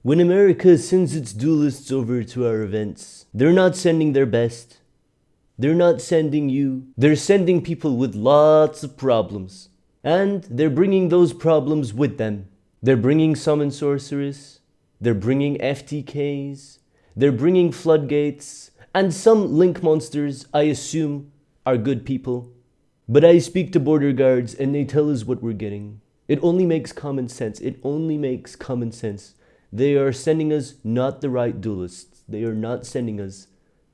When America sends its duelists over to our events, they're not sending their best. They're not sending you. They're sending people with lots of problems. And they're bringing those problems with them. They're bringing Summon Sorceress. They're bringing FTKs. They're bringing Floodgates. And some Link monsters, I assume, are good people. But I speak to border guards and they tell us what we're getting. It only makes common sense. It only makes common sense. They are sending us not the right duelists. They are not sending us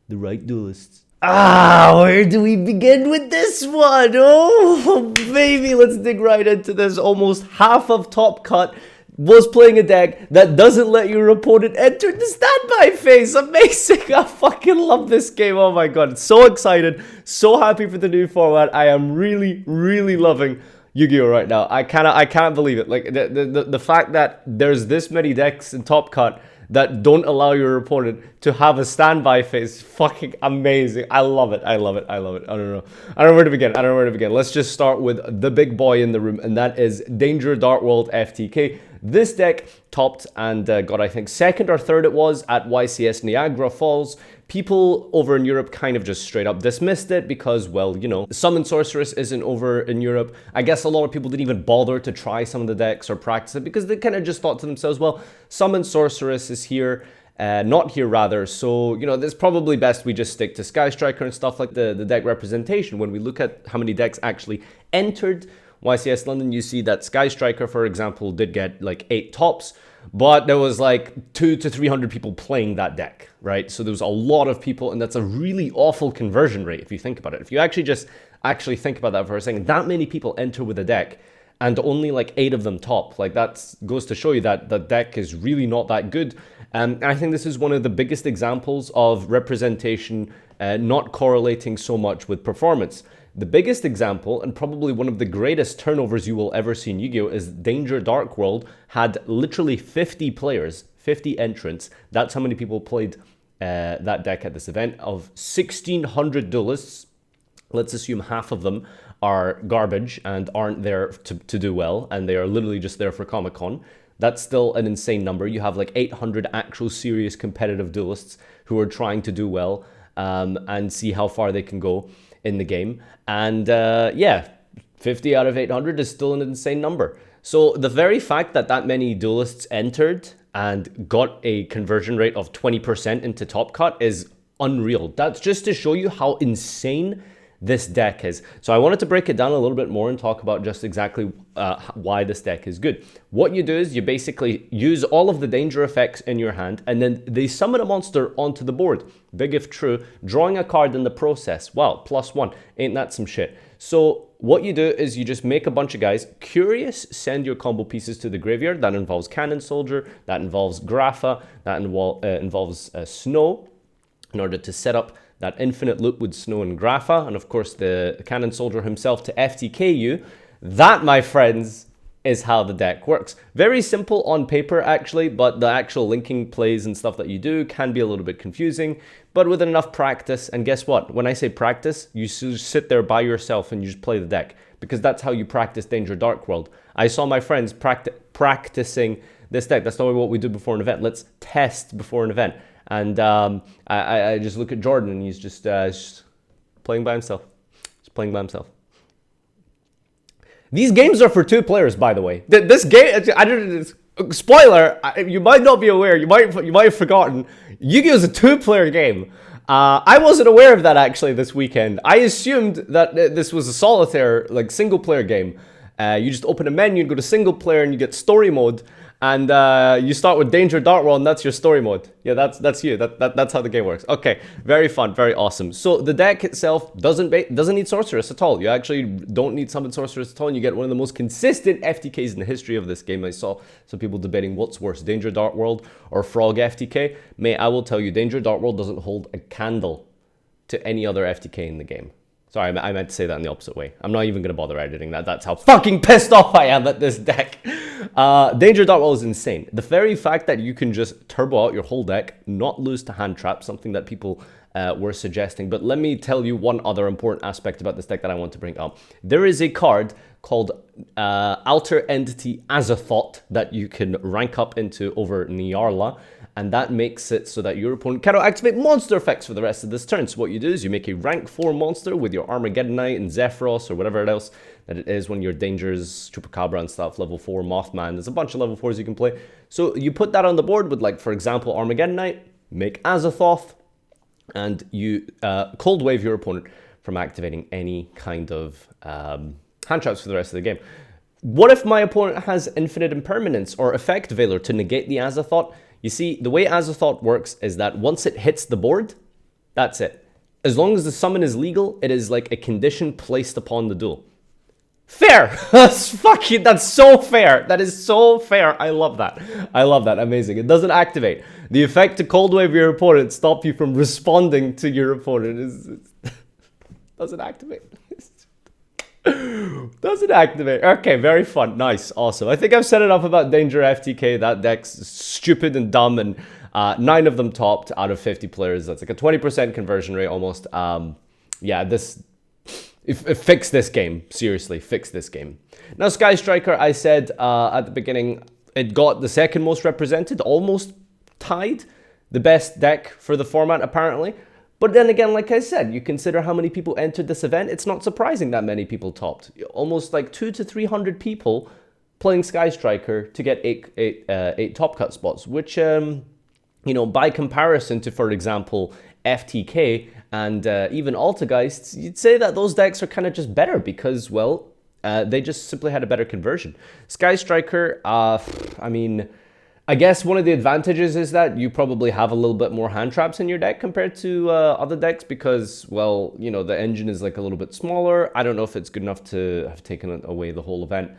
the right duelists. Where do we begin with this one? Oh, baby, let's dig right into this. Almost half of Top Cut was playing a deck that doesn't let your opponent enter the standby phase. Amazing. I fucking love this game. Oh my god. So excited. So happy for the new format. I am really, really loving Yu-Gi-Oh right now. I can't believe it. Like the fact that there's this many decks in Top Cut that don't allow your opponent to have a standby phase. Fucking amazing. I love it. I love it. I love it. I don't know where to begin. I don't know where to begin. Let's just start with the big boy in the room, and that is Danger Dark World FTK. This deck topped and got, I think, second or third it was at YCS Niagara Falls. People over in Europe kind of just straight up dismissed it because, well, you know, Summon Sorceress isn't over in Europe. I guess a lot of people didn't even bother to try some of the decks or practice it because they kind of just thought to themselves, well, Summon Sorceress is here, not here rather. So, you know, it's probably best we just stick to Sky Striker and stuff like the deck representation. When we look at how many decks actually entered YCS London, you see that Sky Striker, for example, did get like 8 tops, but there was like 200 to 300 people playing that deck, right? So there was a lot of people, and that's a really awful conversion rate if you think about it. If you actually think about that for a second, that many people enter with a deck, and only like 8 of them top. Like that goes to show you that the deck is really not that good. And I think this is one of the biggest examples of representation not correlating so much with performance. The biggest example, and probably one of the greatest turnovers you will ever see in Yu-Gi-Oh! Is Danger Dark World had literally 50 players, 50 entrants. That's how many people played that deck at this event. Of 1,600 duelists, let's assume half of them are garbage and aren't there to do well, and they are literally just there for Comic-Con. That's still an insane number. You have like 800 actual serious competitive duelists who are trying to do well and see how far they can go in the game. And yeah, 50 out of 800 is still an insane number. So the very fact that that many duelists entered and got a conversion rate of 20% into Top Cut is unreal. That's just to show you how insane this deck is. So I wanted to break it down a little bit more and talk about just exactly why this deck is good. What you do is you basically use all of the danger effects in your hand, and then they summon a monster onto the board. Big if true, drawing a card in the process. Wow, +1. Ain't that some shit? So what you do is you just make a bunch of guys curious, send your combo pieces to the graveyard. That involves Cannon Soldier, that involves Grapha, that involves Snow, in order to set up that infinite loop with Snow and Grapha, and of course the Cannon Soldier himself to FTK you. That, my friends, is how the deck works. Very simple on paper, actually, but the actual linking plays and stuff that you do can be a little bit confusing, but with enough practice, and guess what? When I say practice, you sit there by yourself and you just play the deck, because that's how you practice Danger Dark World. I saw my friends practicing this deck. That's not what we do before an event. Let's test before an event. And I just look at Jordan, and he's just playing by himself. Just playing by himself. These games are for 2 players, by the way. This game, spoiler, you might not be aware, you might have forgotten, Yu-Gi-Oh! Is a 2-player game. I wasn't aware of that actually this weekend. I assumed that this was a solitaire, like single-player game. You just open a menu and go to single player, and you get story mode. And you start with Danger Dark World, and that's your story mode. Yeah, that's you. That's how the game works. Okay, very fun, very awesome. So the deck itself doesn't need Sorceress at all. You actually don't need Summon Sorceress at all, and you get one of the most consistent FTKs in the history of this game. I saw some people debating what's worse, Danger Dark World or Frog FTK. Mate, I will tell you, Danger Dark World doesn't hold a candle to any other FTK in the game. Sorry, I meant to say that in the opposite way. I'm not even going to bother editing that. That's how fucking pissed off I am at this deck. Danger Dartwell is insane. The very fact that you can just turbo out your whole deck, not lose to hand trap, something that people were suggesting. But let me tell you one other important aspect about this deck that I want to bring up. There is a card called Alter Entity Azathoth that you can rank up into over Nyarla, and that makes it so that your opponent cannot activate monster effects for the rest of this turn. So what you do is you make a rank 4 monster with your Armageddonite and Zephyros or whatever else that it is, when your Dangers, Chupacabra and stuff, level 4 Mothman. There's a bunch of level 4s you can play. So you put that on the board with, like, for example, Armageddonite, make Azathoth, and you cold wave your opponent from activating any kind of hand traps for the rest of the game. What if my opponent has Infinite Impermanence or Effect Veiler to negate the Azathoth? You see, the way Azathoth works is that once it hits the board, that's it. As long as the summon is legal, it is like a condition placed upon the duel. Fair! That's fucking, that's so fair. That is so fair. I love that. I love that. Amazing. It doesn't activate. The effect to cold wave your opponent, stop you from responding to your opponent, doesn't activate. Doesn't activate. Okay, very fun. Nice. Awesome. I think I've said enough about Danger FTK. That deck's stupid and dumb, and 9 of them topped out of 50 players. That's like a 20% conversion rate almost. Yeah, fix this game. Seriously, fix this game. Now, Sky Striker, I said at the beginning, it got the second most represented, almost tied the best deck for the format, apparently. But then again, like I said, you consider how many people entered this event, it's not surprising that many people topped. Almost like 200 to 300 people playing Sky Striker to get eight top cut spots, which, you know, by comparison to, for example, FTK and even Alta Geist, you'd say that those decks are kind of just better because, well, they just simply had a better conversion. Sky Striker, I mean, I guess one of the advantages is that you probably have a little bit more hand traps in your deck compared to other decks because, well, you know, the engine is like a little bit smaller. I don't know if it's good enough to have taken away the whole event,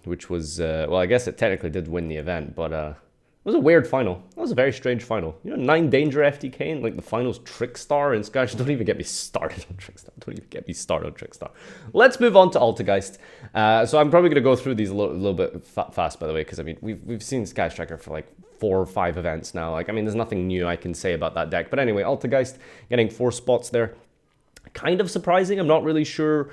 which was, well, I guess it technically did win the event, but it was a weird final. That was a very strange final. You know, 9 Danger FTK and like the finals Trickstar and Sky. Don't even get me started on Trickstar. Don't even get me started on Trickstar. Let's move on to Alta Geist. So I'm probably going to go through these a little bit fast, by the way, because I mean, we've seen Sky Striker for like 4 or 5 events now. Like, I mean, there's nothing new I can say about that deck. But anyway, Alta Geist getting 4 spots there. Kind of surprising. I'm not really sure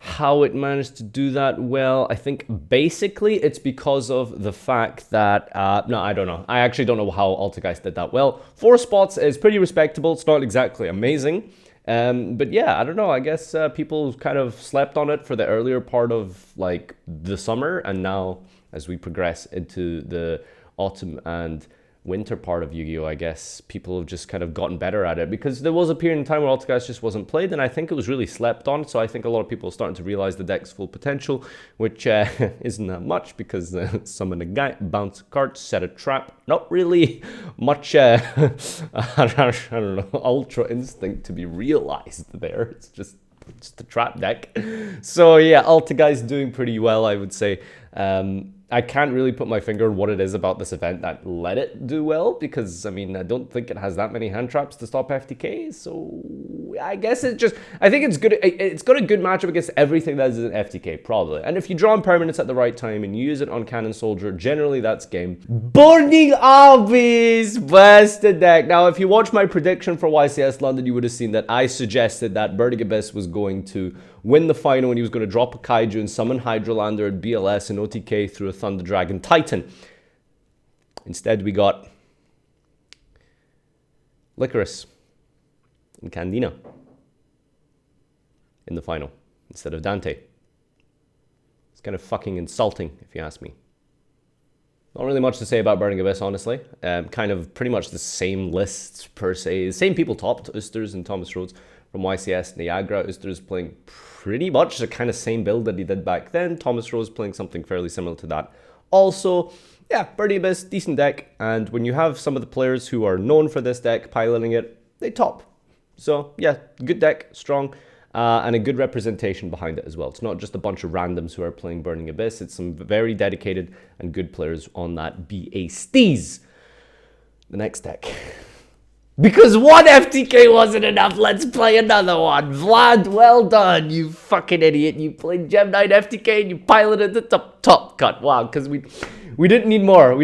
how it managed to do that well. I think basically it's because of the fact that, no, I don't know. I actually don't know how Alta Geist did that well. 4 spots is pretty respectable. It's not exactly amazing. But yeah, I don't know. I guess people kind of slept on it for the earlier part of like the summer. And now as we progress into the autumn and winter part of Yu-Gi-Oh, I guess people have just kind of gotten better at it because there was a period in time where Alta Geist just wasn't played, and I think it was really slept on. So I think a lot of people are starting to realize the deck's full potential, which isn't that much because summon a guy, bounce a card, set a trap. Not really much, I don't know, Ultra Instinct to be realized there. It's just a trap deck. So yeah, Alta Geist doing pretty well, I would say. I can't really put my finger on what it is about this event that let it do well because, I mean, I don't think it has that many hand traps to stop FTK, so I guess I think it's good. It's got a good matchup against everything that is in FTK, probably. And if you draw impermanence at the right time and you use it on Cannon Soldier, generally that's game. Burning Abyss, blasted deck. Now, if you watch my prediction for YCS London, you would have seen that I suggested that Burning Abyss was going to win the final and he was going to drop a Kaiju and summon Hydrolander at BLS and OTK through a Thunder Dragon Titan. Instead, we got Licorice and Candina in the final instead of Dante. It's kind of fucking insulting, if you ask me. Not really much to say about Burning Abyss, honestly. Kind of pretty much the same lists per se. The same people topped, Oosters and Thomas Rhodes from YCS, Niagara. Oosters playing pretty much the kind of same build that he did back then. Thomas Rhodes playing something fairly similar to that. Also, yeah, Burning Abyss, decent deck. And when you have some of the players who are known for this deck piloting it, they top. So yeah, good deck, strong. And a good representation behind it as well. It's not just a bunch of randoms who are playing Burning Abyss. It's some very dedicated and good players on that BASTs. The next deck. Because one FTK wasn't enough, let's play another one. Vlad, well done, you fucking idiot. You played Gem 9 FTK and you piloted the top cut. Wow, because we didn't need more.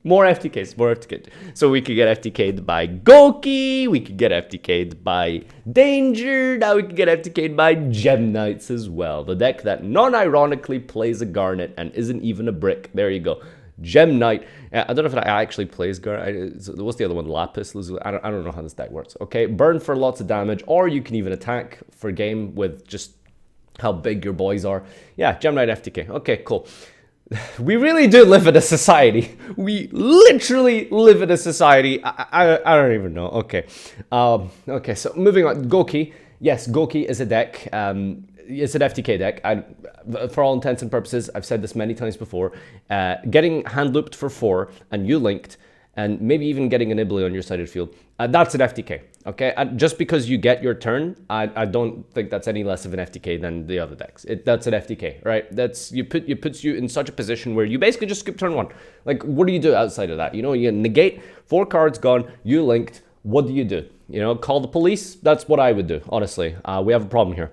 More FTKs, more FTKs. So we could get FTK'd by GoKey, we could get FTK'd by Danger, now we could get FTK'd by Gem Knights as well. The deck that non-ironically plays a Garnet and isn't even a brick. There you go. Gem Knight. I don't know if it actually plays Garnet. What's the other one? Lapis. I don't know how this deck works. Okay, burn for lots of damage, or you can even attack for game with just how big your boys are. Yeah, Gem Knight FTK. Okay, cool. We really do live in a society. We literally live in a society. I don't even know. Okay. Okay, so moving on. GoKey. Yes, GoKey is a deck. It's an FTK deck. For all intents and purposes, I've said this many times before. Getting hand looped for 4 and you linked, and maybe even getting an Ibli on your sided field, that's an FTK. Okay, just because you get your turn, I don't think that's any less of an FTK than the other decks. That's an FTK, right? It puts you in such a position where you basically just skip turn 1. Like, what do you do outside of that? You know, you negate 4 cards gone, you linked. What do you do? You know, call the police. That's what I would do. Honestly, we have a problem here.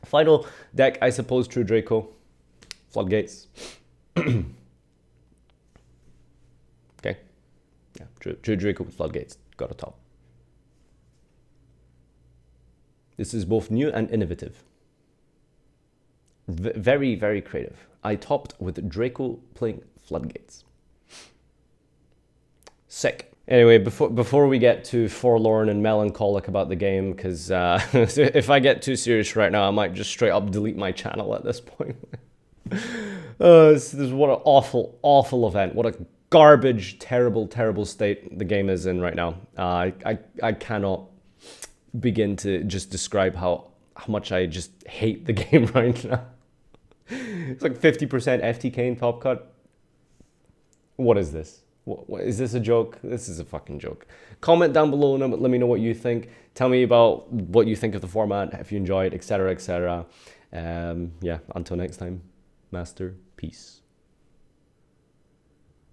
Final deck, I suppose, True Draco, Floodgates. Okay. Yeah, True Draco with Floodgates. Got a top. This is both new and innovative. Very, very creative. I topped with Draco playing Floodgates. Sick. Anyway, before we get too forlorn and melancholic about the game, because if I get too serious right now, I might just straight up delete my channel at this point. This is what an awful, awful event. What a garbage, terrible, terrible state the game is in right now. I cannot begin to just describe how much I just hate the game right now. It's like 50% FTK in top cut. What is this? What, is this a joke? This is a fucking joke. Comment down below and let me know what you think. Tell me about what you think of the format, if you enjoyed, etc., etc. Yeah, until next time, Master, peace.